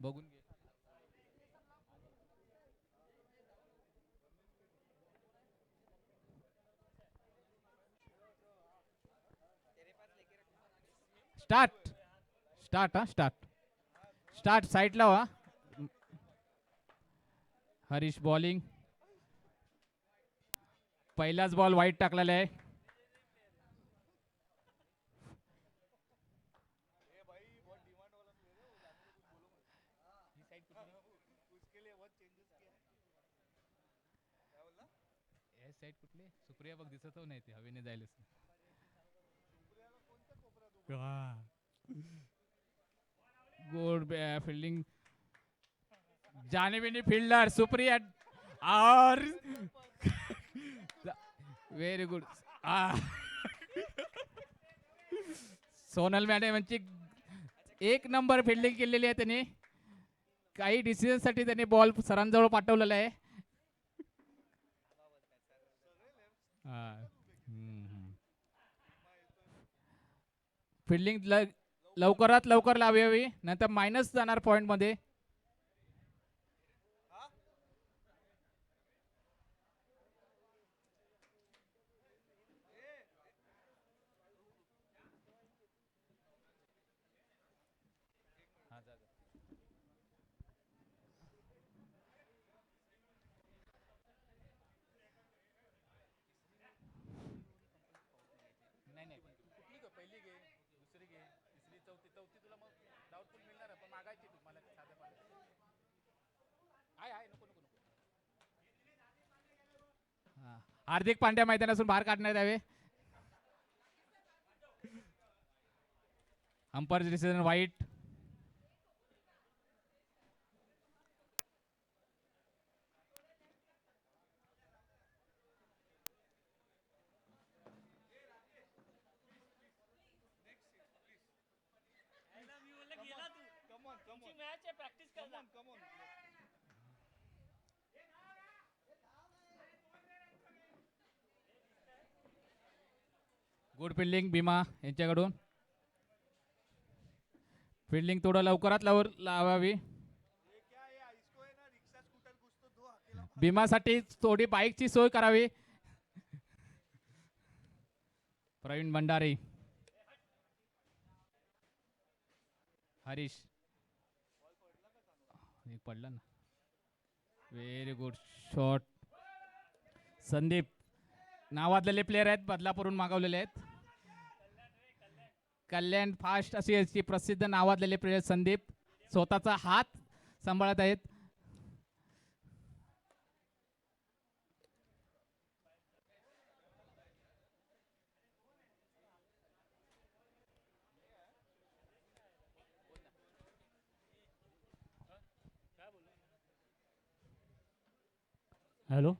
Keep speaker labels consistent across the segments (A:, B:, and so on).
A: बघून घे. Start start हा स्टार्ट स्टार्ट साईडला व्हा. हरीश बॉलिंग. पहिलाच बॉल वाईट टाकलेला आहे. साईड कुठली सुप्रिया बघ दिसत नाही ते हवेने जायला. Good fielding. जाने बिनी फील्डर सुप्रिया और व्हेरी गुड. सोनल मॅडम यांची एक नंबर फिल्डिंग केलेली आहे त्यांनी. काही डिसिजन साठी त्यांनी बॉल सरांजवळ पाठवलेला आहे. फिल्डिंग लवकरात लवकर लावावी नंतर मायनस जाणार पॉइंट मध्ये. नाही नाही कुठली घे पहिली घे दुसरी घे तिसरी चौथी चौथी तुला मग डाऊटफुल मिळणार पण मागायची तुम्हाला साध्या पाण्यात. आहे नको नको नको. हार्दिक पांड्या मैदानातून बाहेर काढण्यात यावे. अंपायर डिसिजन वाईट. गुड फिल्डिंग भीमा यांच्याकडून. फिल्डिंग थोडं लवकरात लवकर लावावी. भीमासाठी थोडी बाईकची सोय करावी. प्रवीण भंडारी. हरीश पडला ना. Very good shot. संदीप नावाजलेले प्लेयर आहेत बदलापूरून मागवलेले आहेत. कल्याण फास्ट अशी याची प्रसिद्ध नावाजलेले प्लेयर संदीप स्वतःचा हात सांभाळत आहेत.
B: हॅलो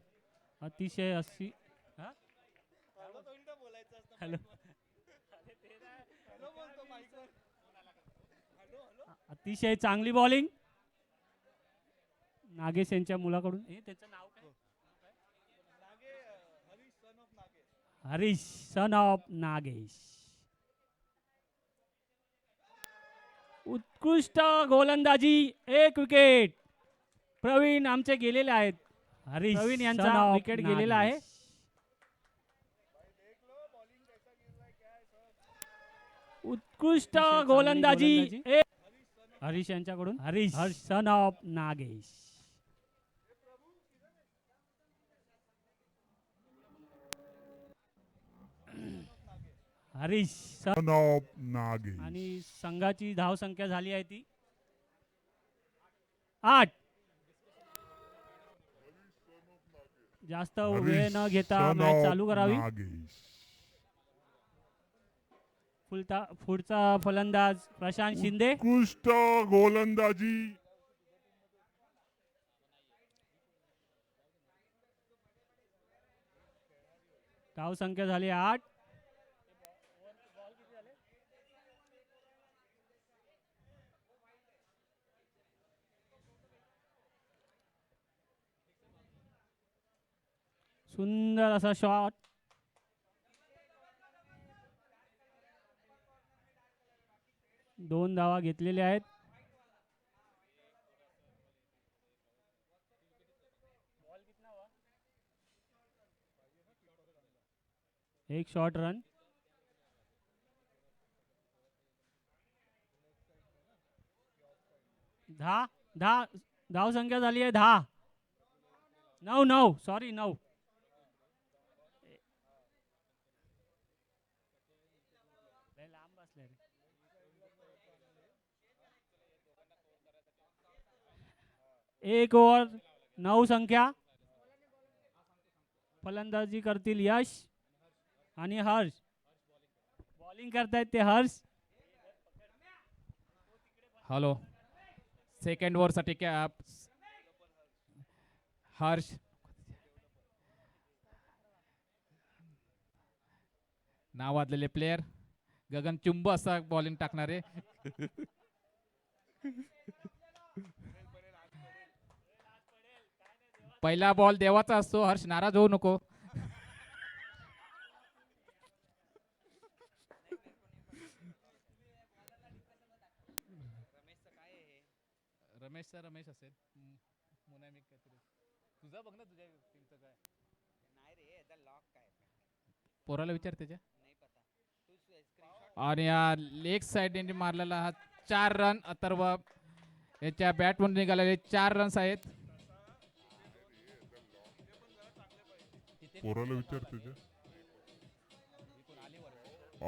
B: अतिशय अशी हॅलो अतिशय चांगली बॉलिंग नागेश यांच्या मुलाकडून. त्याचं नाव काय? Harish son of Nagesh. उत्कृष्ट गोलंदाजी. एक विकेट. प्रवीण आमचे गेलेले आहेत. हरीश प्रवीण यांचा विकेट गेलेला आहे. उत्कृष्ट गोलंदाजी. हरीश यांच्याकडून. Harish son of Nagesh. Harish son of Nagesh. आणि संघाची धाव संख्या झाली आहे ती 8. जास्त वेळ न घेता मॅच चालू करावी. पुढचा फलंदाज प्रशांत शिंदे.
C: उत्कृष्ट गोलंदाजी.
B: धाव संख्या झाली 8. सुंदर असा शॉट. दोन धावा घेतलेल्या आहेत. एक शॉर्ट रन. दहा दहा धाव संख्या झाली आहे 10. 9 सॉरी 9. लांब बसले रे. एक ओव्हर 9 संख्या. फलंदाजी करतील यश आणि हर्ष. बॉलिंग करतायत ते हर्ष.
A: हॅलो. सेकंड ओव्हरसाठी हर्ष. नावाजलेले प्लेयर गगन चुंब असा बॉलिंग टाकणारे. पहिला बॉल देवाचा असतो. हर्ष नाराज होऊ नको. रमेश असेल. तुझा बघ ना तुझ्या टीमचं काय.
D: नाही रे याचा लॉक काय
A: पोराला विचार त्याच्या.
D: नाही पता तू स्क्रीनशॉट
A: आणि या लेग साइडने मारलेला हा 4 रन. अथर्व याच्या बॅटमधून निघालेले 4 रन्स आहेत.
C: पोराला विचार त्याच्या.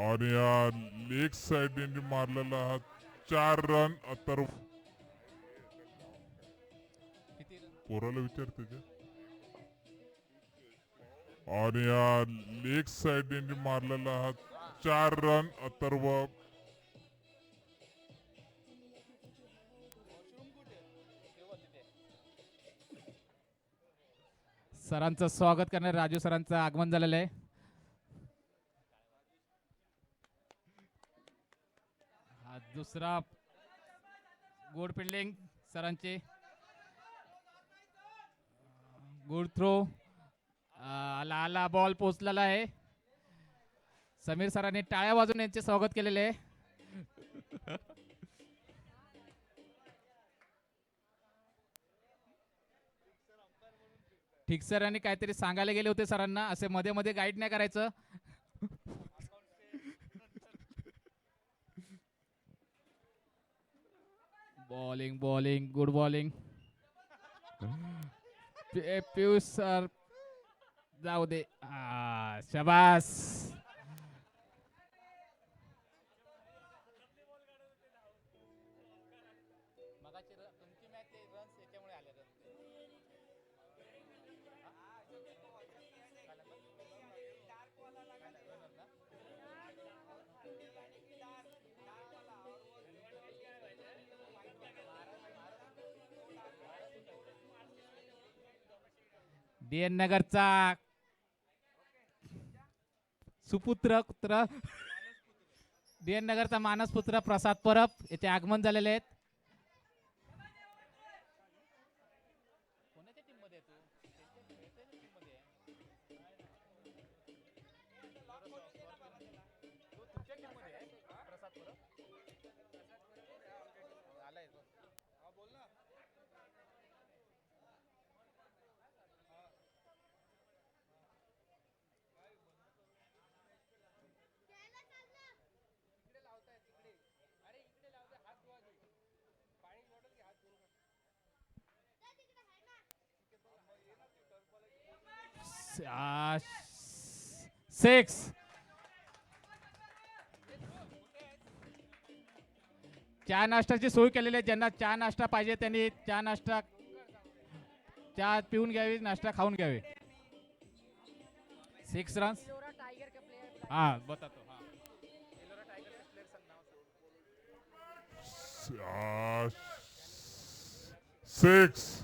C: आणि या लेग साइडने मारलेला हा 4 रन. अथर्व पोराला विचार त्याच्या. आणि या लेग साइडने मारलेला हा 4 रन. अथर्व
A: सरांचं स्वागत करणारे राजू सरांचं आगमन झालेलं आहे. हा दुसरा गुड फिल्डिंग सरांची. Good throw. आला बॉल पोचलेला आहे. समीर सरांनी टाळ्या वाजवून यांचे स्वागत केलेले आहे. ठीक सरांनी काहीतरी सांगायला गेले होते सरांना. असे मध्ये मध्ये गाईड नाही करायचं. Bowling good bowling. Piyush sir जाऊ दे. शाबास. DN नगरचा सुपुत्र DN नगरचा मानस पुत्र प्रसाद परब येथे आगमन झालेले आहेत. कोणाच्या टीम मध्ये प्रसाद परब आलाय. बोल ना. सिक्स. चहा नाश्त्याची सोय केलेली आहे. ज्यांना चहा नाश्ता पाहिजे त्यांनी चहा पिऊन घ्यावी. नाश्ता खाऊन घ्यावे. 6 रन्स. हाँ बतातो. हाँ
C: 6.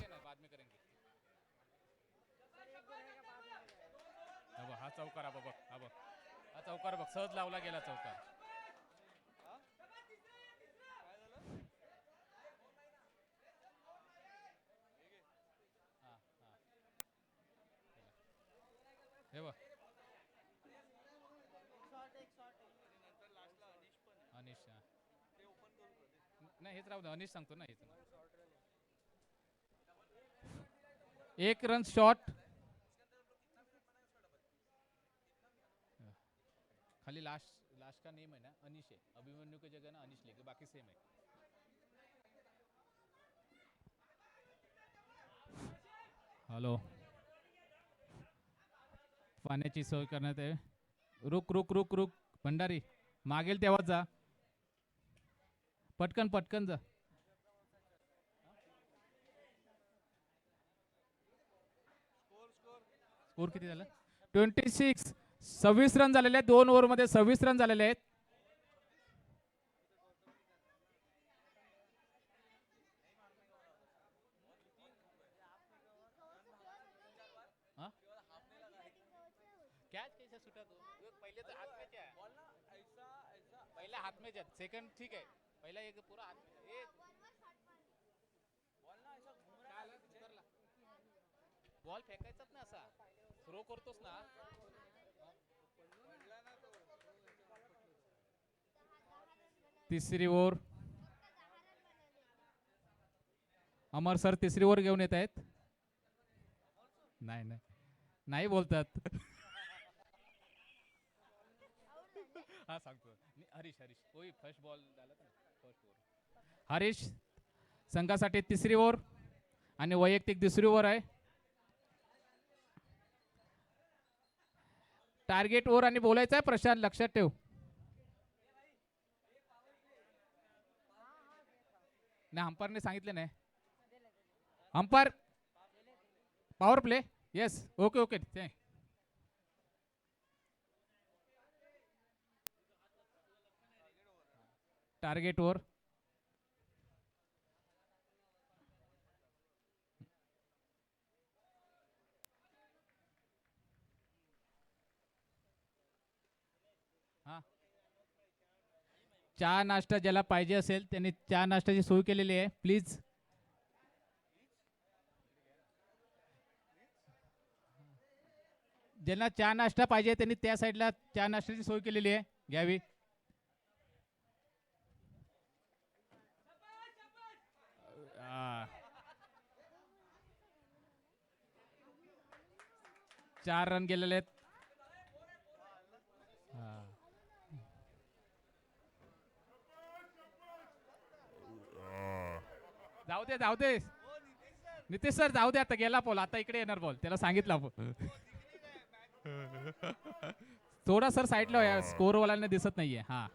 A: हा चौकार बघ. हा चौकार बघ. सहज लावला गेला चौकार. हे बघ अनिश. नाही हेच राहू दे. अनिश सांगतो ना. हेच 1 रन शॉट. खाली लास्ट लास्ट का नेम है ना अनिश है, अभिमन्यु की जगह ना अनिश लेके, बाकी सेम है. हॅलो, पाण्याची सोय करण्यात आहे. रुक रुक रुक रुक भंडारी, मागेल तेव्हाच जा, पटकन पटकन जा. स्कोर किती झाला? 26. 26 रन झालेले आहेत 2 ओव्हरमध्ये, 26 रन झालेले आहेत. कॅच कैसे सुटा तू? पहिले तर हात में है, पहिला हात में जात, सेकंड ठीक आहे, पहिला एक पूरा हात में एक बॉल फेकायचाच ना असा, थ्रो करतोस ना. तिसरी ओव्हर, अमर सर तिसरी ओव्हर घेऊन येत आहेत. नाही नाही नाही बोलतात. हा सांगतो. हरीश हरीश होय, फर्स्ट बॉल झाला ना, फर्स्ट ओव्हर. हरीश संघासाठी तिसरी ओव्हर आणि वैयक्तिक दुसरी ओव्हर आहे. टार्गेट ओव्हर आणि बोलायचं आहे प्रशांत, लक्षात ठेव. नाही अंपायरने सांगितले नाही. Umpire power play, yes, okay okay. Target over. हा, चहा नाश्ता ज्याला पाहिजे असेल त्यांनी चहा नाश्त्याची सोय केलेली आहे, प्लीज. ज्यांना चहा नाश्ता पाहिजे त्यांनी त्या साईडला चहा नाश्त्याची सोय केलेली आहे, घ्यावी. आ, 4 रन गेलेले आहेत. जाऊ दे जाऊ दे नितेश सर, जाऊ दे, आता गेला बॉल, आता इकडे येणार बॉल, त्याला सांगितलं आपण. थोडा सर साईडला या, स्कोर वाल्यांना दिसत नाहीये. हा,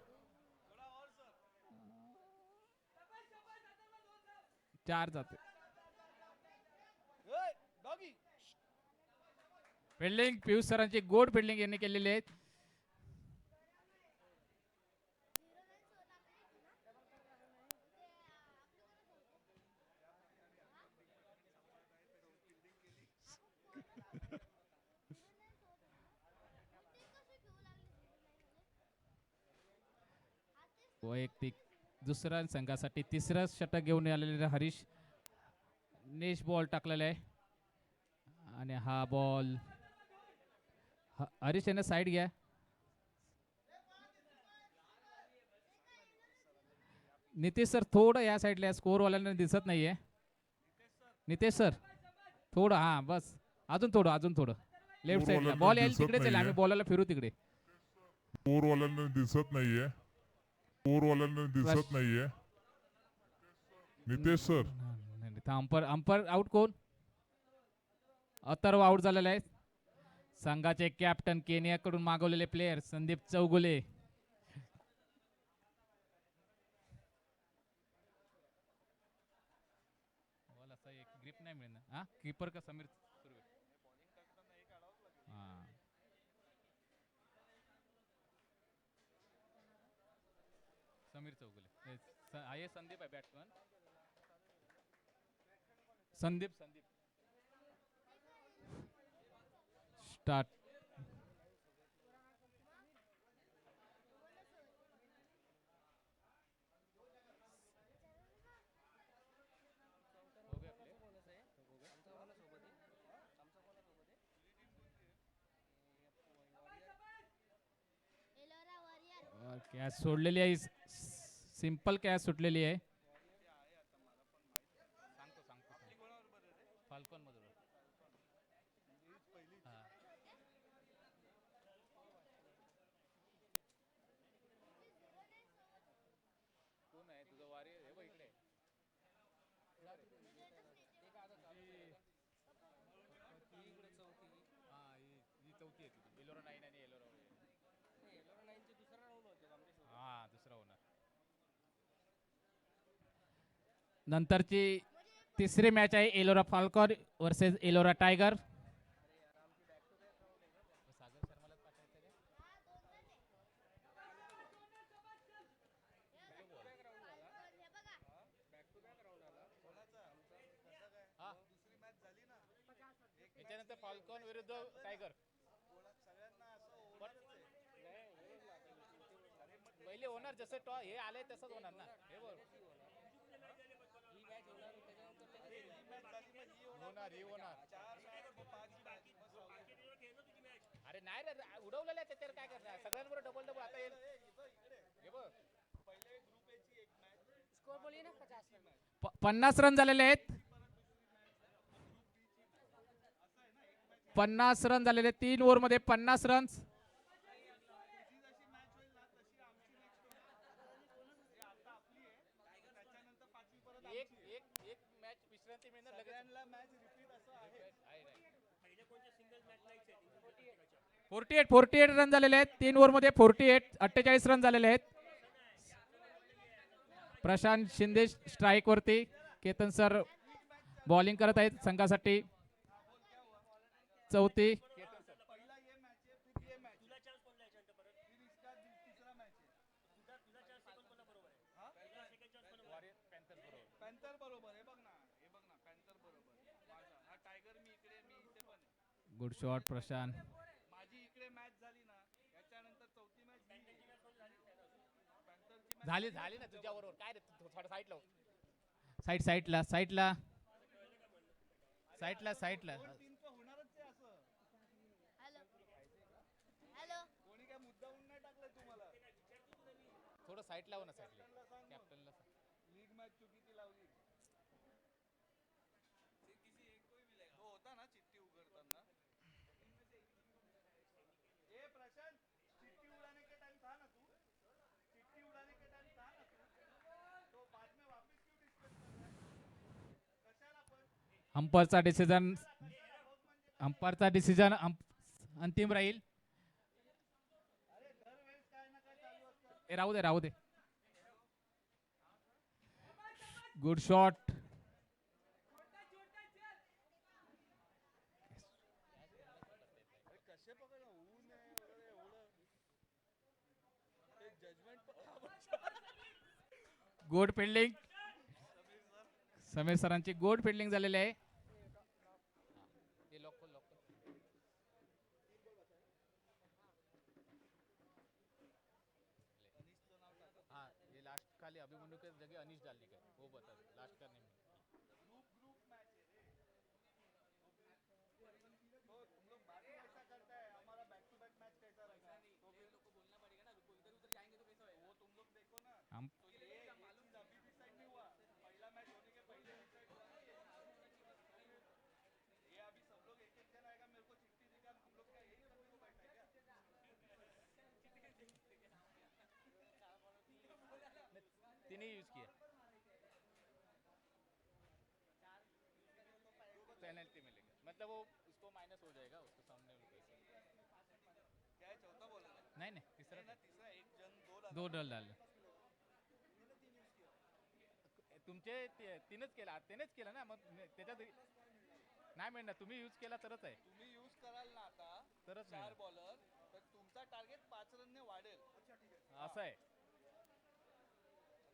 A: 4 जाते. फिल्डिंग पियुष सरांची गोड फिल्डिंग यांनी केलेली आहे. वैयक्तिक दुसऱ्या संघासाठी तिसरा षटक घेऊन आलेले हरीश नेश बॉल टाकलेला आहे. आणि हा बॉल हरीश यांना साईड घ्या. नितेश सर थोडं या साईडला, स्कोर वाल्यांना दिसत नाहीये. नितेश सर थोडं, हा बस, अजून थोडं अजून थोडं लेफ्ट साईडला. बॉल येईल तिकडेच येईल, आम्ही बॉलला फिरू तिकडे.
C: स्कोर वाल्यांना दिसत नाहीये, स्कोर वाल्यांना दिसत नाहीये. नितेश सर,
A: अंपर आउट कोण? अथर्व आउट झालेला आहे. संघाचे कॅप्टन केनियाकडून मागवलेले प्लेयर संदीप चौगुले. एक ग्रिप नाही मिळणार. हा, कीपर का समीर सुर्वे. हा, समीर चौगुले आहे. संदीप आहे बॅट्समन. संदीप स्टार्ट. कॅच सोडलेली आहे, सिंपल कॅच सुटलेली आहे. फाल्कॉन मधून नंतरची तिसरी मॅच आहे Ellora Falcon versus Ellora tiger.
E: त्याच्यानंतर फाल्कॉन विरुद्ध टायगर. पहिले होणार जसं हे आलंय तसंच होणार ना. हे बरोबर होणार ही होणार. अरे नाही रे उडवलेलं आहे त्याच्यावर काय करणार. सगळ्यांबरोबर डबल डबल आता येईल. हे बघ
A: 50 रन झालेले आहेत. 50 रन झालेले 3 ओव्हर मध्ये 50 रन.
E: एक एक एक मॅच विश्रांती मिळणार लगेच मॅच रिपीट असं आहे.
A: 48 रन झालेले आहेत 3 ओव्हर मध्ये. 48 रन झालेले आहेत. प्रशांत शिंदे स्ट्राईक वरती. केतन सर बॉलिंग करत आहेत संघासाठी. चौथी गुड शॉट प्रशांत.
E: झाली झाली ना तुझ्या बरोबर. काय रे थोडं साईड लाव.
A: साईडला साईडला साईडला साईडला.
E: थोडं साईड लाव ना. साईडला कॅप्टनला
A: अंपायरचा डिसिजन अंतिम राहील. राहू दे. Good shot. Good fielding. Sameer सरांची गुड फिल्डिंग झालेली आहे.
E: लास्ट खाली अभिमन्यू के जगह अनीश डालने का वो बता लास्ट करने में.
A: हम
E: तीन यूज किया. पेनल्टी मिलेगा मतलब वो उसको माइनस हो जाएगा उसके सामने. नहीं नहीं तीसरा
A: दो डल डाले.
E: तुमचे तीनच केला त्यानेच केला ना. मग त्याच्यात नाही मिळणार. तुम्ही यूज केला तरच आहे.
F: तुम्ही यूज कराल ना आता
E: तरच
F: 4 बॉलर तर तुमचा टार्गेट 5 रनने वाढेल.
E: असं आहे.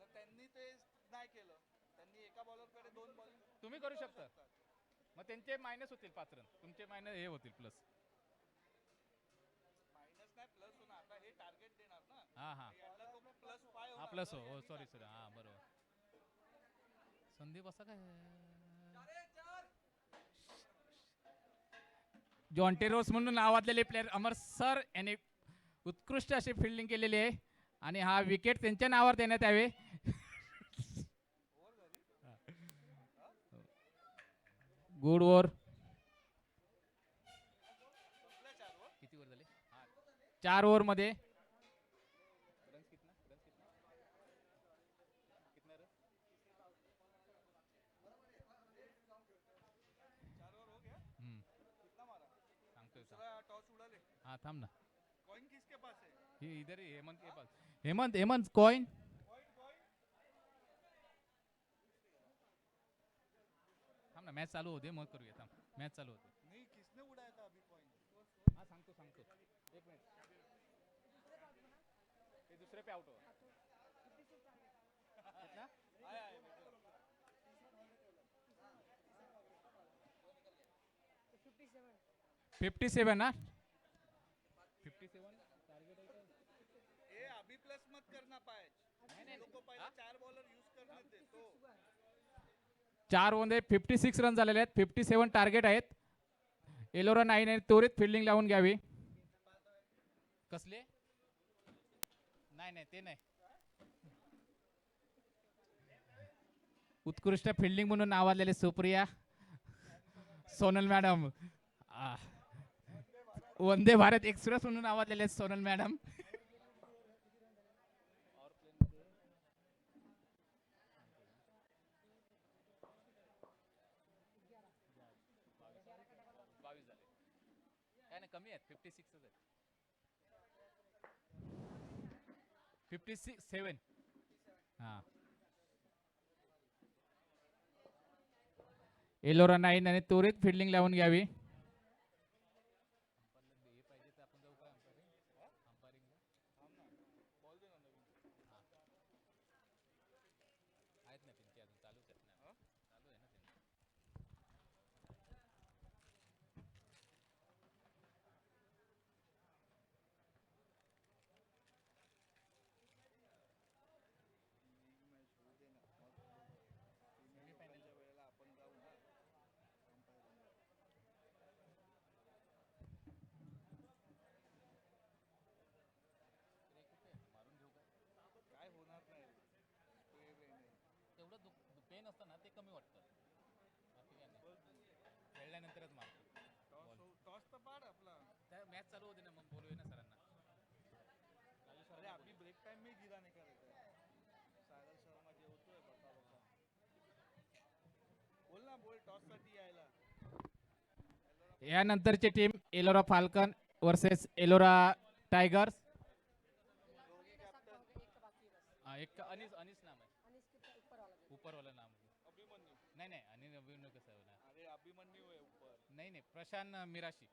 F: तर त्यांनी ते नाही केलं. त्यांनी एका बॉलरकडे 2 बॉल.
E: तुम्ही करू शकता. मग त्यांचे मायनस होतील 5 रन. तुमचे मायनस हे होतील प्लस.
F: मायनस नाही प्लस होणार. आता हे टार्गेट देणार ना.
E: हां
F: याला तो प्लस 5
A: हा प्लस हो सॉरी हां बरोबर. संदीप असा काय जॉन टेरोस म्हणून नावाजलेले प्लेअर अमर सर यांनी उत्कृष्ट अशी फिल्डिंग केलेली आहे. आणि हा विकेट त्यांच्या नावावर देण्यात यावे. Good over.
E: किती वर झाले.
A: 4 ओव्हर मध्ये
E: रन्स कितना कितना रन
F: दूसरा टॉस उड़ा ले
A: हाँ थांब ना.
F: कॉइन किसके पास है
A: हे इधर ही हेमंत के पास. हेमंत कॉइन. थांब ना, मॅच चालू होते मग करूया. थांब, मॅच चालू होते.
F: नहीं किसने उड़ाया था अभी कॉइन
A: हा सांगतो. एक मिनिट.
E: ते दुसरे पे आउट हो. कितना?
F: आया है मेरे को.
A: 57 ना. 57 टार्गेट आहे का?
F: ए अभी प्लस मत करना पाए लोग को पहले 4 बॉलर यूज करने दे तो
A: 4 मध्ये 56 रन झालेले आहेत. 57 टार्गेट आहेत. एलोरा 9 आहे. त्वरित फिल्डिंग लावून घ्यावी. कसले?
E: नाही ते नाही.
A: उत्कृष्ट फिल्डिंग म्हणून नावाजलेले सुप्रिया सोनल मॅडम. वंदे भारत एक्सप्रेस म्हणून नावाजलेले सोनल मॅडम.
E: काय नाही कमी आहेत 56 आहेत.
A: 57. हा. एलोरा 9 आणि त्वरित फिल्डिंग लावून घ्यावी.
E: आहेत ना त्यांची अजून चालूच आहेत ना. चालू आहे ना त्यांची.
F: सेमीफायनलच्या वेळेला आपण जाऊ ना काय होणार नाही
E: तेवढं पेन असतं ना ते कमी वाटतं. बाकी काय नाही. खेळल्यानंतरच मारतो.
F: टॉस तर पाड आपला
E: मॅच चालू होते ना मग बोलूया ना सरांना.
F: अरे अभी ब्रेक टाइम में गिरा नहीं करायचा सागर शर्मा जेवतोय बसा बोल ना बोल टॉस साठी यायला
A: यानंतरची team Ellora falcon versus Ellora tigers.
E: एक अनिस नाम आहे. ऊपर वाला नाम.
F: अभिमन्यू
E: नाही अभिमन्यू कसं होणार.
F: अरे अभिमन्यू है ऊपर
E: नाही प्रशांत मिराशी.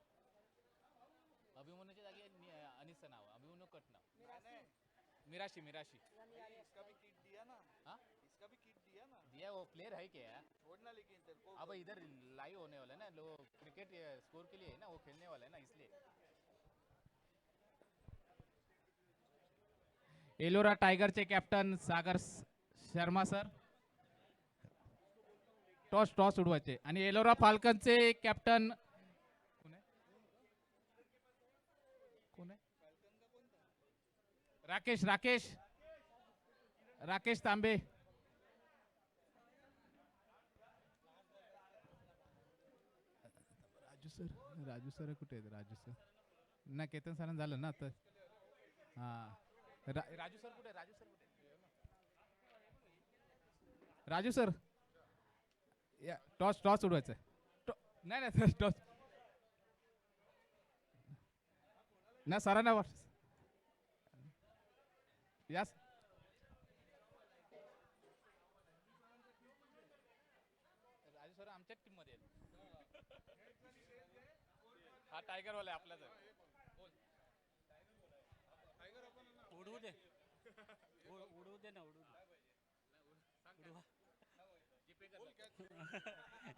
E: अभिमन्यूच्या जागी अनिसचं नाव. अभिमन्यू कट नाव. मिराशी.
F: इसका भी किट दिया ना
E: हाँ?
F: इसका भी किट दिया ना
E: दिया वो प्लेयर है क्या?
F: छोड़ना लेकिन तेरे को
E: अब इधर लाइव होने वाला है ना. लोग क्रिकेट स्कोर के लिए है ना वो खेलने वाला है ना इसलिए.
A: Ellora टायगरचे captain Sagar Sharma sir. Toss उडवायचे. आणि एलोरा फाल्कनचे कॅप्टन कोण आहे? राकेश तांबे. राजू सर कुठे आहेत? राजू सर ना केतन सरांना झालं ना आता. हा
E: राजू सर कुठे?
A: राजू सर या टॉस उडवायचं. नाही सर टॉस ना सरांना यास.
E: राजू सर आमच्याच टीम मध्ये आहेत. हा टायगर वाला आहे आपल्याच.
B: उडवू दे उडवू दे ना उडवू दे.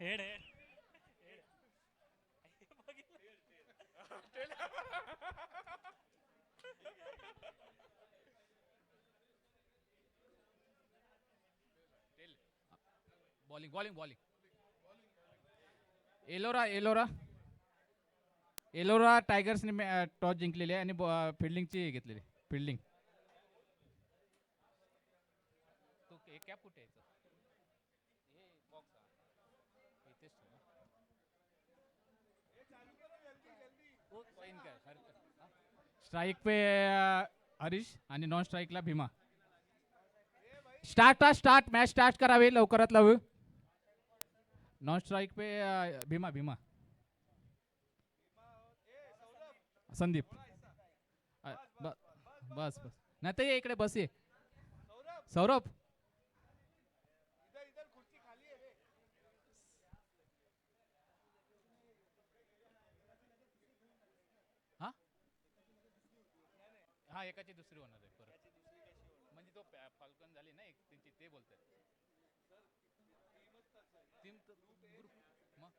B: Head
A: bowling. एलोरा टायगर्सने टॉस जिंकलेली आहे आणि फिल्डिंगची घेतलेली. फिल्डिंग
E: तो कॅप कुठे यायचं? हे बॉक्स इथेच ठेव ना. ओ कॉइन काय
A: स्ट्राइक पे हरीश आणि नॉन स्ट्राइकला भीमा. स्टार्ट मॅच स्टार्ट करावी लवकरात लवकर. नॉन स्ट्राइक पे भीमा. संदीप अ, ब- बस बस नाही तर ये इकडे बस ये सौरभ
F: इधर इधर खुर्ची खाली आहे रे.
A: हा
E: हा एकाची दुसरी होणार आहे परत म्हणजे तो फाल्कन झाली ना एक त्यांची ते बोलतात टीम ग्रुप मग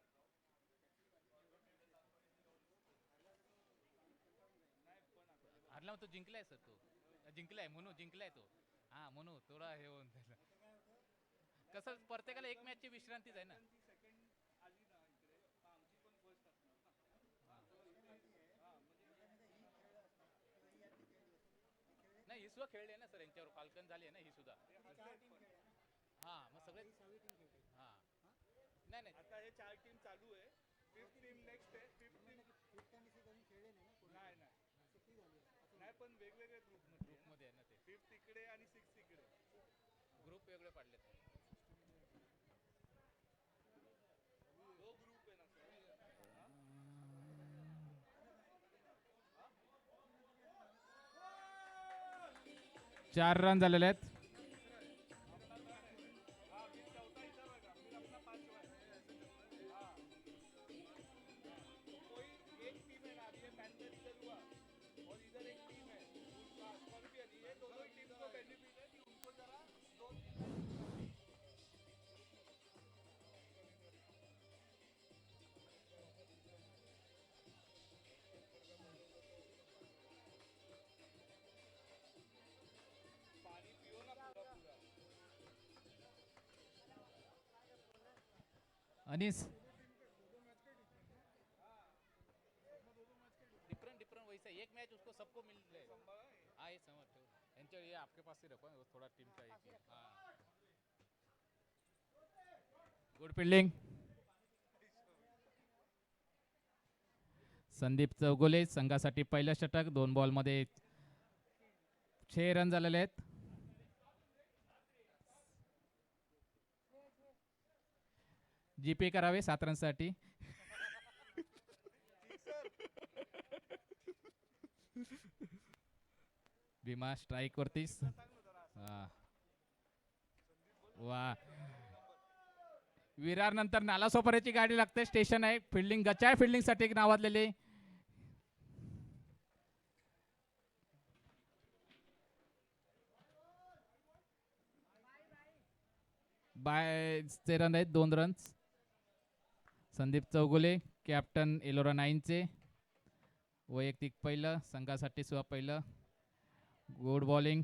E: हरला तो जिंकलाय सर तो जिंकलाय म्हणून जिंकलाय तो हा म्हणून थोडा हे होऊन जाईल कसं प्रत्येकाला एक मॅचची विश्रांतीच आहे ना नाही ही सुद्धा खेळली आहे ना सर यांच्यावर फाल्कन झाली आहे ना ही सुद्धा हा मग सगळे हा नाही नाही
F: आता हे 4 टीम चालू आहे. 5th टीम नेक्स्ट आहे. 5th टीम नाही नाही पण वेगवेगळे ग्रुप
E: ग्रुप मध्ये आहे ना ते
F: 5th इकडे आणि 6th इकडे.
E: ग्रुप वेगळे पाडलेत
F: दो ग्रुप आहे ना सर.
A: 4 रन झालेले आहेत
F: कोई एक टीम है ना अभी ये मैच इधर हुआ और इधर एक टीम है स्कॉर्पियन. ये दोनों ही टीम को बेनिफिट है कि उनको जरा दो पानी पियो ना पूरा पूरा.
A: अनिस
E: डिफरेंट डिफरेंट वैसा एक मैच उसको सबको मिल रहा है हाँ ये समझ ठेव यांच्या ये आपके पास ही रखो वो थोड़ा टीम का एक ही हाँ
A: गुड फिल्डिंग संदीप चौगुले संघासाठी पहिलं षटक 2 बॉलमध्ये 6 रन झालेले आहेत जीपे करावे 7 रनसाठी भीमा स्ट्राईक वरतीच वा विरार नंतर नालासोपाऱ्याची गाडी लागते स्टेशन आहे फिल्डिंग गचाय फिल्डिंग साठी नावाजलेले बाय चे रन आहेत 2 रन्स संदीप चौगुले कॅप्टन एलोरा 9चे वैयक्तिक पहिलं संघासाठी सुद्धा पहिलं गुड बॉलिंग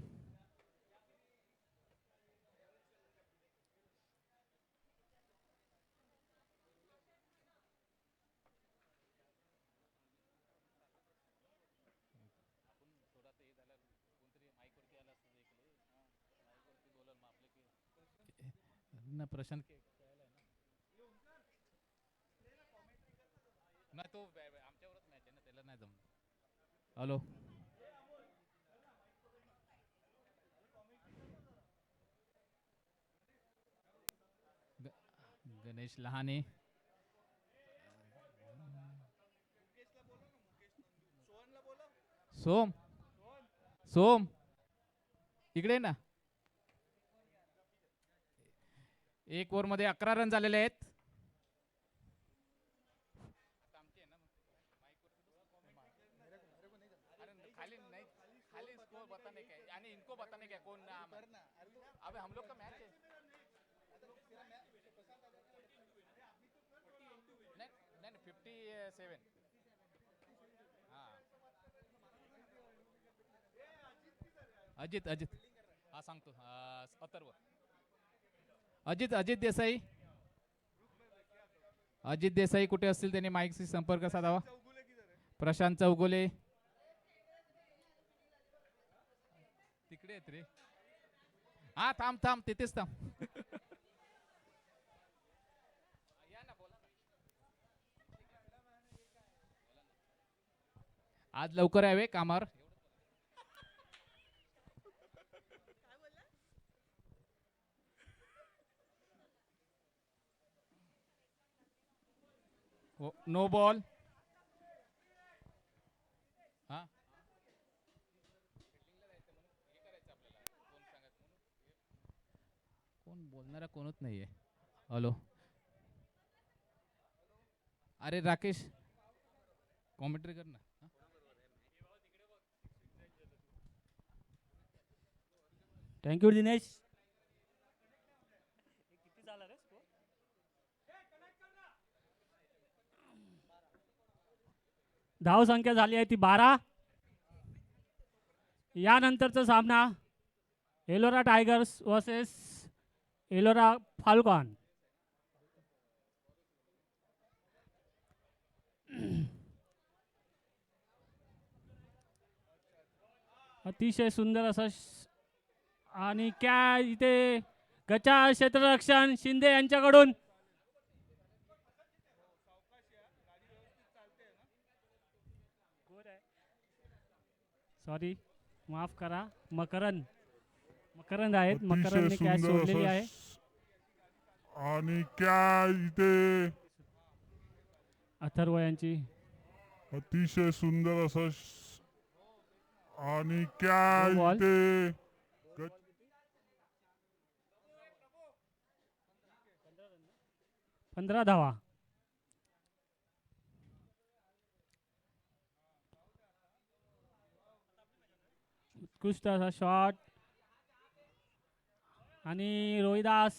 E: थोड़ा तो ये झाला कोणतरी माईक वरती आला असतं इकडे माईक वरती बोलल मग आपले की
A: ना प्रशांत
E: नाही तो आमच्यावरच मॅच आहे ना त्याला नाही जमलं
A: हॅलो गणेश लहाने
F: सोहनला बोला.
A: सोम सोम इकडे ये ना 1 ओव्हर मध्ये 11 रन झालेले आहेत
E: आता आमची आहे ना मग अरे खाली नहीं खाली स्कोर बताने का है यानी इनको बताने का है कौन नाम है अबे हम लोग का मैच है नहीं नहीं 57 हाँ
A: अजित अजित
E: हाँ सांगतो अथर्व
A: अजित अजित देसाई अजित देसाई कुठे असतील त्यांनी माईकशी संपर्क साधावा
F: चौगुले किधर है?
A: प्रशांत चौगुले तिकडे आहेत रे हा थांब थांब तिथेच थांब
E: या ना बोला ना
A: आज लवकर यावे कामावर नो बॉल बोलणारा कोणच नाहीये. हॅलो, अरे राकेश कॉमेंट्री कर ना. हा?
B: थँक्यू दिनेश. धाव संख्या झाली आहे ती 12. यानंतरचा सामना Ellora tigers versus Ellora Falcon. अतिशय सुंदर असा आणि क्या इथे गचा क्षेत्ररक्षण शिंदे यांच्याकडून सॉरी माफ करा, मकरंद आहेत.
C: अतिशय
B: मकरंदने कॅच
C: सुंदर
B: सोडलेली आहे.
C: आणि काय इथे
B: अथर्व यांची
C: अतिशय सुंदर असं आणि काय
B: No ball.
C: इथे
B: 15 धावा. उत्कृष्ट असा शॉट आणि रोहिदास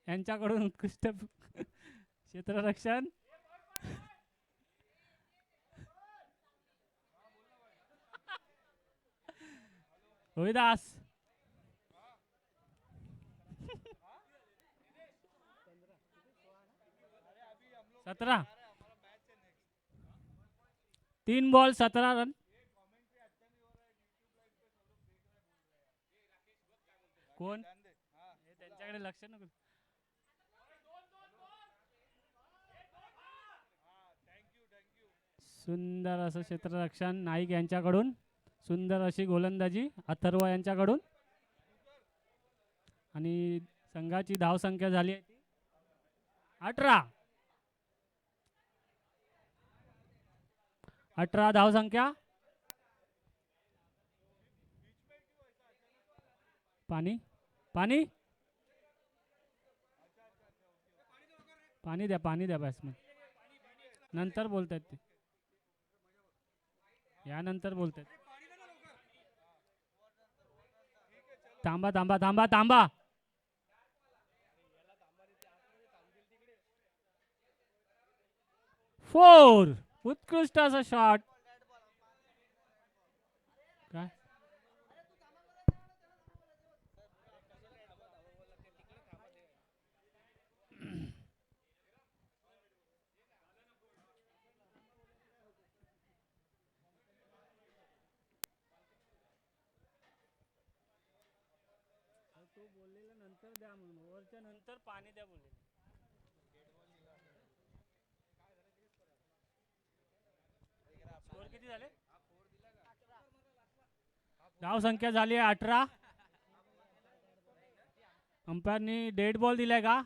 B: यांच्याकडून उत्कृष्ट क्षेत्ररक्षण. रोहिदास 17. 3 ball 17 run. कोण हे त्यांच्याकडे लक्ष नको. सुंदर असं क्षेत्ररक्षण नाईक यांच्याकडून. सुंदर अशी गोलंदाजी अथर्व यांच्याकडून. आणि संघाची धावसंख्या झाली आहे 18. 18 धावसंख्या. पाणी पाणी पाणी द्या बॅट्समन. नंतर बोलतायत ते, यानंतर बोलतायत. थांबा थांबा थांबा थांबा. फोर. उत्कृष्ट असा शॉट. काय तो बोललेला नंतर द्या म्हणून, ओव्हरच्या नंतर पाणी द्या बोलले. स्कोर किती झाले? धाव संख्या झाली आहे 18. अंपायरनी डेड बॉल दिलाय का?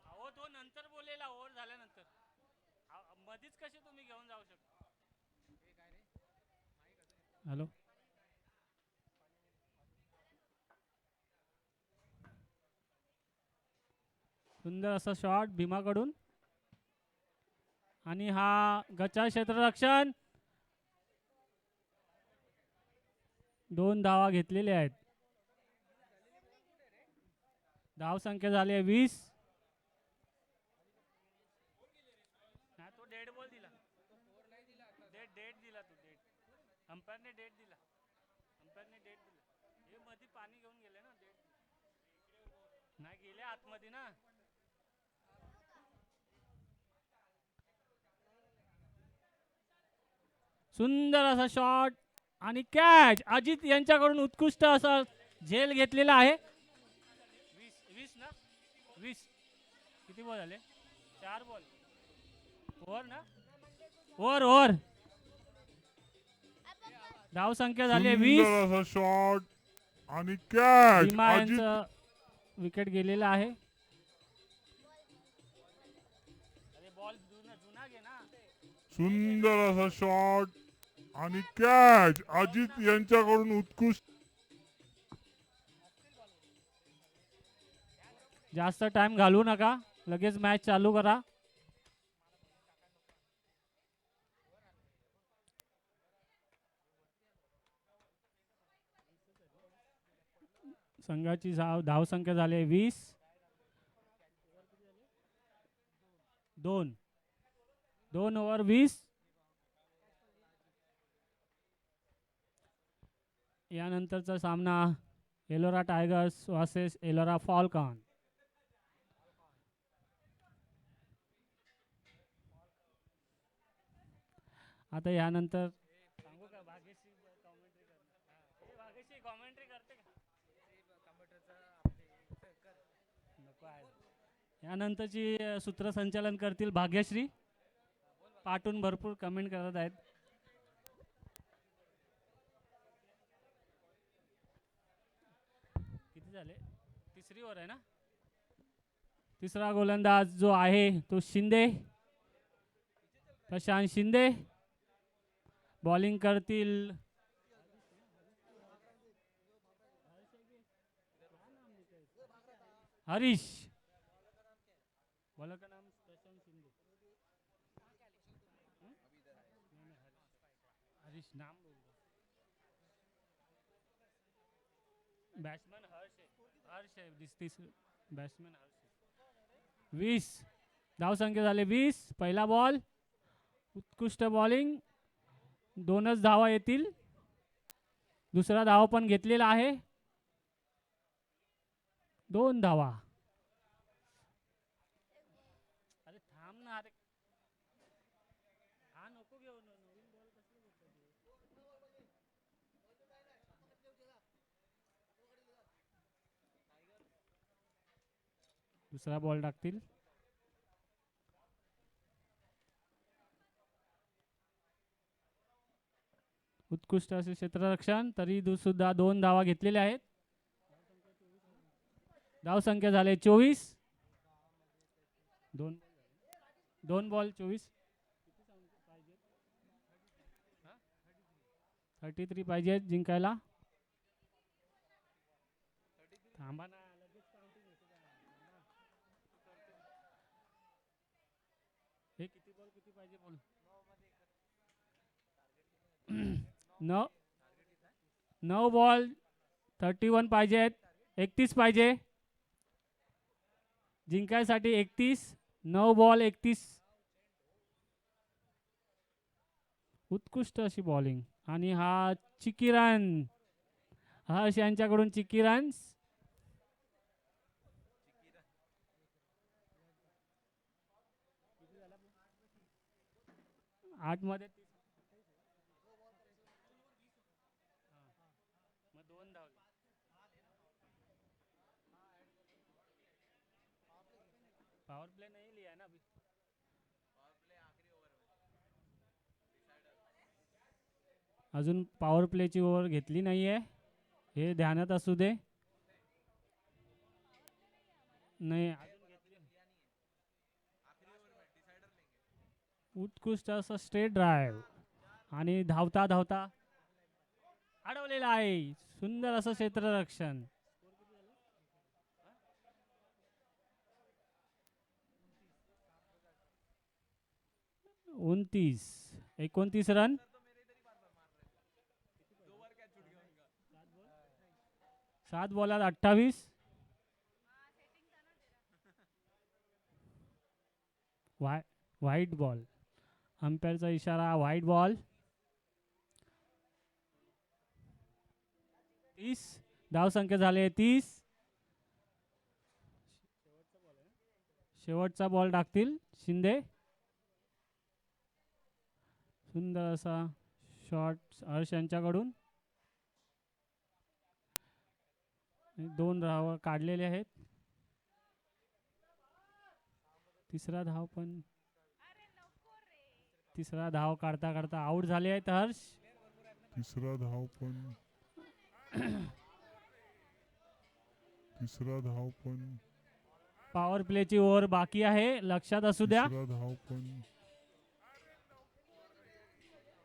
B: अहो तो नंतर बोललेला ओव्हर झाल्यानंतर. मधीच कसे तुम्ही घेऊन जाऊ शकता? हॅलो, सुंदर असा शॉट भीमाकडून. आणि हा गचा क्षेत्ररक्षण. 2 धावा घेतलेल्या आहेत. धाव संख्या झाली आहे 20. तो डेड बॉल दिला. डेड दिला तो डेड. अंपायरने डेट दिला. हे मध्ये पाणी घेऊन गेले ना. नाही गेले आतमध्ये ना. सुंदर असा शॉट आणि कॅच. अजित यांच्याकडून उत्कृष्ट असा झेल घेतलेला आहे. 20 ना. 20 किती बॉल झाले? 4 बॉल. ओव्हर ना. ओव्हर. धाव संख्या झाली आहे 20.
C: सुंदर असा शॉट आणि कॅच.
B: भीमा यांचं विकेट गेलेला आहे.
C: सुंदर असा शॉट आणि कॅच अजित यांच्याकडून उत्कृष्ट
B: जास्त टाइम घालवू नका, लगेच मॅच चालू करा. संघाची धावसंख्या झाली 20. 2 ओव्हर 20. यानंतरचा सामना एलोरा टायगर्स वर्सेस एलोरा फॉल्कॉन. आता यानंतर सांगू का भाग्यश्री कॉमेंट्री करते का? नको आहे. यानंतरची सूत्रसंचालन करतील भाग्यश्री. पाठून भरपूर कमेंट करत आहेत. किती झाले? तिसरी ओव्हर आहे ना. तिसरा गोलंदाज जो आहे तो शिंदे, प्रशांत शिंदे. बॉलिंग करतील हरीश. बॉलर का नाम प्रशांत शिंदे. हरीश नाम बोल. बॅट्समॅन हर्ष आहे दिसतीस. बॅट्समॅन हर्ष. 20 धावसंख्या झाले 20. पहिला बॉल उत्कृष्ट बॉलिंग. 2च धावा येतील. दुसरा धाव पण घेतलेला आहे. 2 धावा. अरे थांब ना. अरे हा नको घेऊ. नवीन बॉल कसले घेतला? दुसरा बॉल टाकतील. उत्कृष्ट असे क्षेत्ररक्षण. तरी सुद्धा 2 धावा घेतलेल्या आहेत. धावसंख्या झाले 24. 2 बॉल 24. 33 पाहिजे जिंकायला. थांबा ना. हे किती बॉल किती पाहिजे बोल. 9 बॉल 31 पाहिजेत. 31 पाहिजे जिंकायसाठी. 31. 9 बॉल 31. उत्कृष्ट अशी बॉलिंग. आणि हा चिकी रन. हर्ष यांच्याकडून चिकी रन्स. आठ मध्ये 2 धावले. पावर प्ले नहीं लिया ना अभी. अजून पॉवर प्लेची ओव्हर घेतली नाहीये. हे ध्यानात असू दे. नाही अजून घेतली. उत्कृष्ट असं स्ट्रेट ड्राईव्ह. आणि धावता धावता अडवलेला आहे. सुंदर असं क्षेत्ररक्षण. 29 रन. 7 बॉलात 28. White ball. अंपायरचा इशारा व्हाईट बॉल. 30 धावसंख्या झाले 30. शेवटचा बॉल टाकतील शिंदे. सुंदर असा शॉट हर्ष यांच्याकडून. 2 धावा काढलेले आहेत. तिसरा धाव काढता काढता आउट झाले आहेत हर्ष.
C: तिसरा धाव पण
B: पॉवर प्लेची ओव्हर बाकी आहे. लक्षात असू द्या.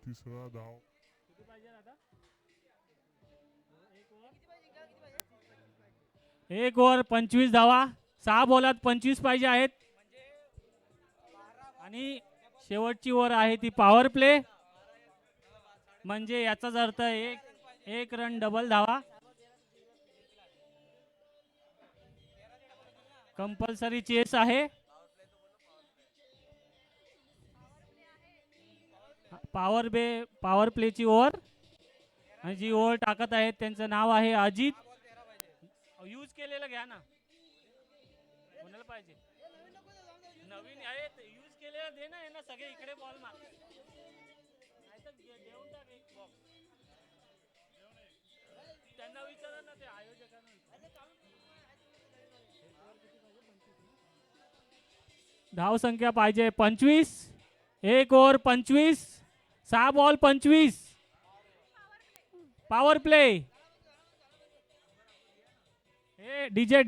C: तिसरा धाव
B: एक ओव्हर 25 धावा, 6 बॉलात 25 पाहिजे आहेत. आणि शेवटची ओव्हर आहे ती पॉवर प्ले, म्हणजे याचाच अर्थ एक रन डबल धावा. कंपल्सरी चेस आहे. पॉवर प्लेची ओव्हर, आणि जी ओव्हर टाकत आहेत त्यांचं नाव आहे अजित. यूज केलेलं घ्या ना, कोणाला पाहिजे नवीन आहे यूज केलेलं दे ना, यांना सगळे इकडे बॉल मार, नाहीतर देऊन टाक एक बॉक्स. त्यांना विचारा ना, ते आयोजकांना धाव संख्या पाहिजे 25. एक over 25, 6 ball 25. Power play. DJ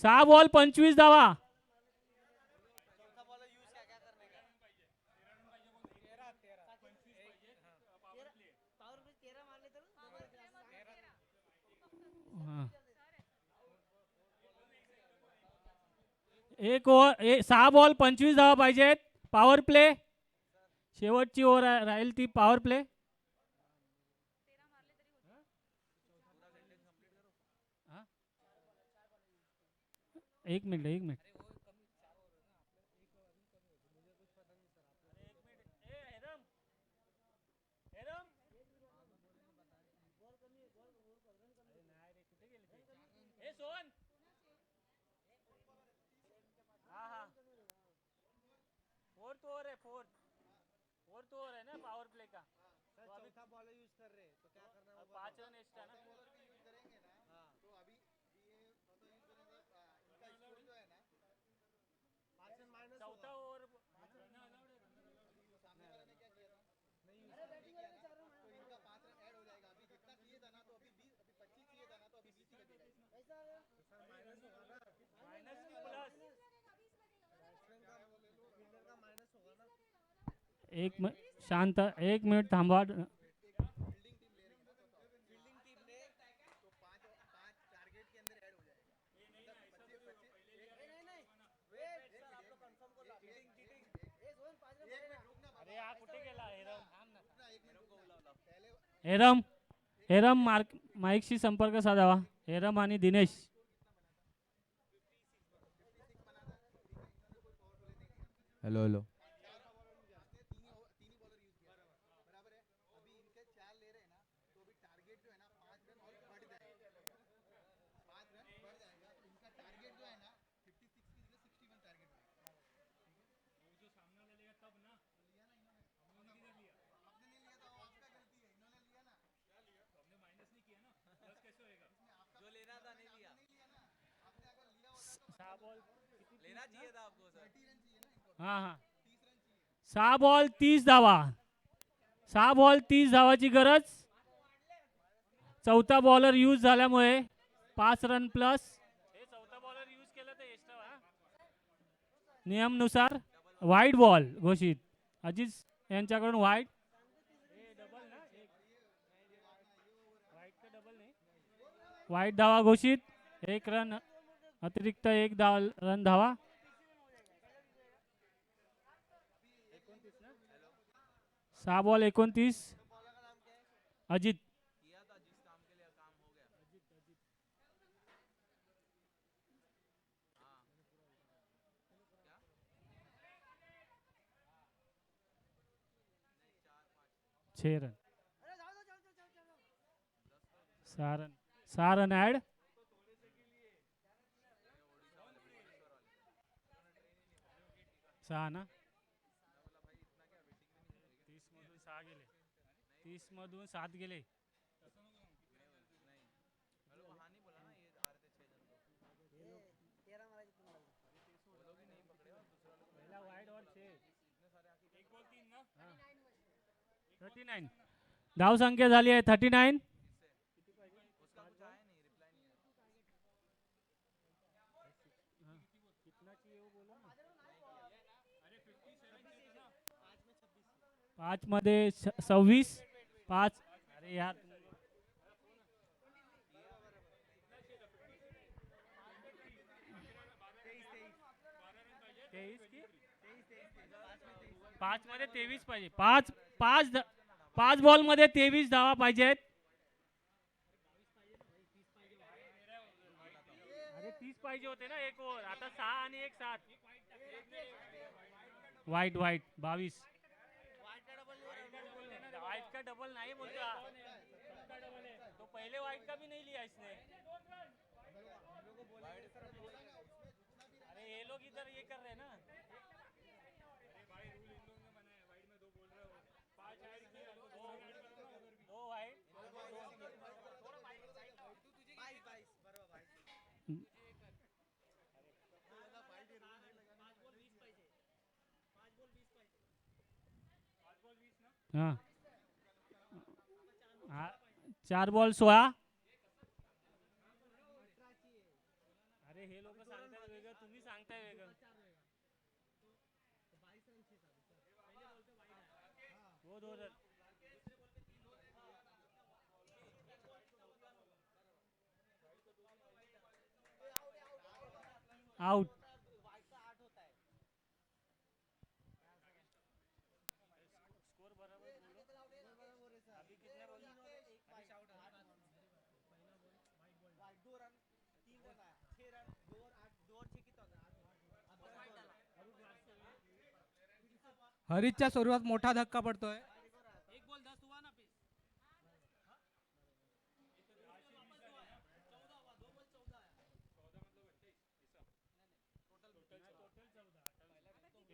B: 6 ball 25 धावा. एक ओव्हर 6 बॉल 25 धावा पाहिजेत. पॉवर प्ले, शेवटची ओव्हर राहील ती पॉवर प्ले. एक मिनिट. फोर्थ ओवर है ना पावर प्ले का. सर चौथा बॉल यूज कर रहे हैं तो क्या करना है, 5 रन एक्स्ट्रा ना.
F: तो अभी ये यूज करेंगे, इनका स्कोर जो है ना 5 रन माइनस
B: चौथा ओवर
F: सामने वाले ने क्या किया था, नहीं यूज किया तो इनका 5 रन ऐड हो जाएगा. अभी जितना चाहिए था ना तो अभी 20, अभी 25 चाहिए था ना तो अभी 20 ही लगेगा. ऐसा सर माइनस होगा ना,
B: माइनस प्लस
F: फील्डर का माइनस होगा ना.
B: शांत, 1 मिनिट थांबा.
F: फील्डिंग टीम ले रही है ना, तो फील्डिंग टीम ने तो 5 टारगेट के अंदर ऐड हो जाएगा. नहीं वेट सर, आप लोग कंफर्म को ला चीटिंग. ये जोन 5 रन. एक मिनट रुकना.
B: अरे हा कुठे गेला हेरम.
F: रुकना 1 मिनट रुकना. पहले
B: हेरम माईकशी संपर्क साधावा. हेरम आणि दिनेश.
G: हेलो
F: तीन ही बॉलर यूज किया बराबर है. अभी इनके 4 ले रहे हैं ना तो अभी टारगेट जो है ना 5 रन और बढ़ जाएगा. 5 रन बढ़ जाएगा तो इनका टारगेट जो है ना 56 की जगह 61 टारगेट होगा. वो जो सामने लेगा तब ना लिया ना इन्होंने. आपने नहीं लिया तो आपका गलती है. इन्होंने लिया ना, क्या लिया तो हमने माइनस नहीं किया ना, प्लस कैसे होएगा. जो लेना था नहीं लिया. नहीं लिया ना आपने. अगर लिया होता तो
B: 6 बॉल
F: लेना चाहिए था आपको. सर 30 रन चाहिए ना इनको.
B: हा
F: 30 रन चाहिए.
B: 6 बॉल 30 धावा. 6 बॉल 30 धावाची गरज. चौथा बॉलर यूज झाल्यामुळे 5 रन प्लस. चौथा बॉलर यूज केलं तर एक्स्ट्रा नियमनुसार वाईट बॉल घोषित. अजित यांच्याकडून वाईट. वाईट धावा घोषित. 1 रन अतिरिक्त 1 रन धावा. 6 बॉल 29. अजित. छह रन. 6 run add. 6 ना. 30 मधून 7 गेले. वाइड और 39. धाव संख्या झाली आहे 39. पाच मध्ये 26. 5. अरे यार 5 मध्ये 23 पाहिजे. 5 बॉल मध्ये 23 धावा पाहिजेत. अरे 30 पाहिजे होते ना एक ओव्हर. आता 6 आणि 1 7. वाईट 22. वाईट का डबल नहीं बोलता. तो पहले वाइट का भी नहीं लिया इसने. अरे ये लोग इधर ये कर रहे हैं ना. दो वाइट. हाँ 4 बॉल 16. अरे हे लोक सांगताय वेगळं, तुम्ही सांगताय वेगळं. वो 2 रन. आउट.
H: हरीशच्या स्वरूपात मोठा धक्का पडतोय.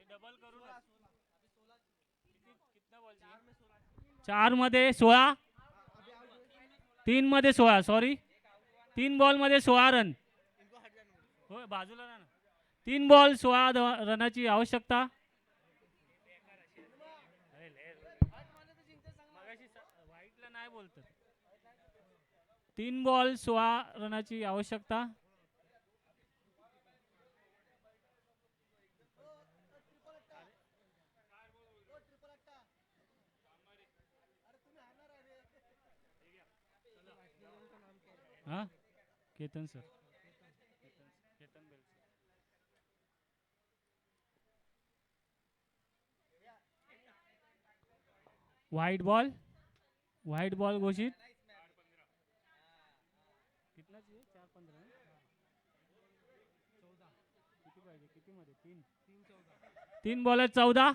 B: डबल करू ना. 4 मध्ये 16. 3 मध्ये 16. सॉरी 3 बॉल मध्ये 16 रन. होय बाजूला ना. 3 बॉल 16 रनाची आवश्यकता. वाईटला नाही बोलत. 3 बॉल 16 रनाची आवश्यकता. हाँ केतन सर. केतन बेल. वाइट बॉल घोषित. कितना चाहिए? 4-15. किती पाहिजे? किती मध्ये? 3 बॉल 14.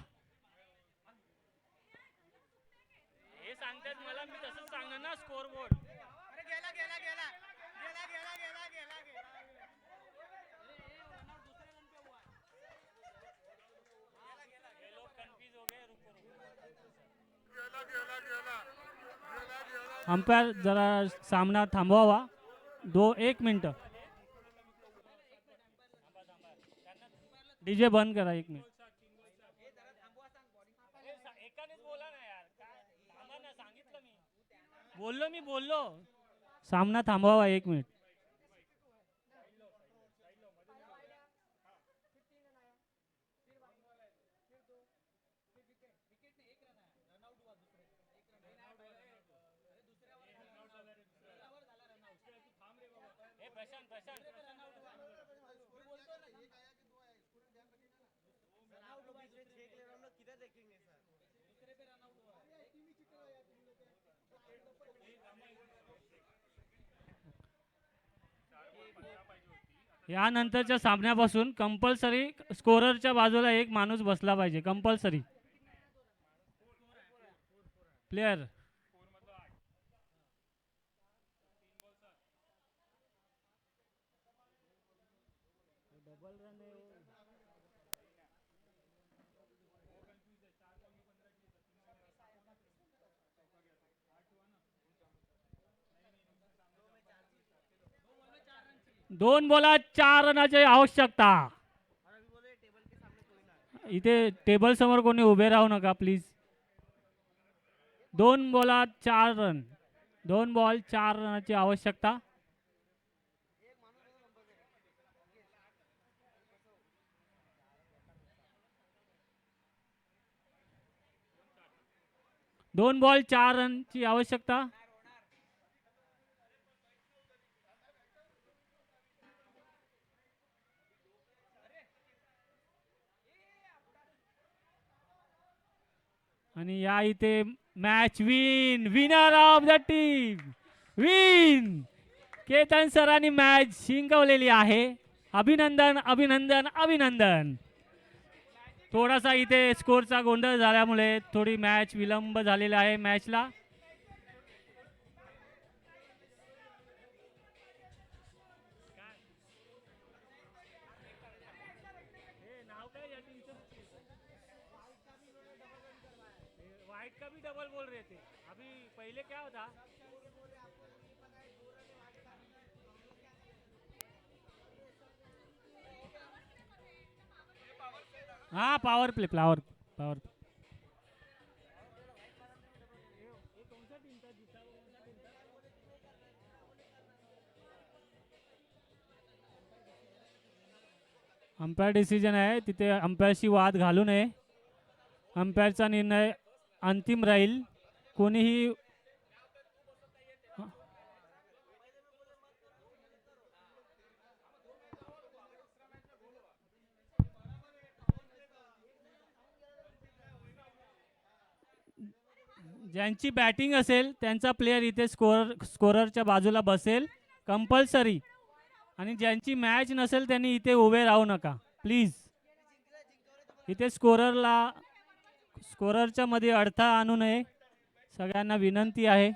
B: हे सांगतात मला, मी तसंच सांगणार ना स्कोर बोर्ड. अंपायर जरा सामना थांबवावा. 1 मिनिट. डीजे बंद करा 1 मिनिट. बोललो. सामना थांबवावा 1 मिनिट. यानंतरच्या सामन्यापासून कंपल्सरी स्कोररच्या बाजूला एक माणूस बसला पाहिजे. Compulsory player. दोन बॉलात 4 रनाची आवश्यकता. इथे टेबल समोर कोणी उभे राहू नका प्लीज. 2 बॉलात 4 रन. 2 बॉल 4 रनाची आवश्यकता. दोन बॉल 4 रनची आवश्यकता. आणि या इथे match winner of the team win Ketan सरांनी मॅच जिंकवलेली आहे. अभिनंदन अभिनंदन अभिनंदन. थोडासा इथे स्कोरचा गोंधळ झाल्यामुळे थोडी मॅच विलंब झालेला आहे मॅचला. वाइट का भी डबल बोल रहे थे अभी पहले क्या होता. हाँ power play power power. Umpire decision आहे तिथे अंपायरशी वाद घालू नये. अंपायरचा निर्णय अंतिम राहील. कोणीही ज्यांची बॅटिंग असेल त्यांचा प्लेयर इथे स्कोररच्या बाजूला बसेल कंपल्सरी. आणि ज्यांची मॅच नसेल त्यांनी इथे उभे राहू नका प्लीज. इथे स्कोररच्या मध्ये अडथळा आणू नये सगळ्यांना विनंती आहे.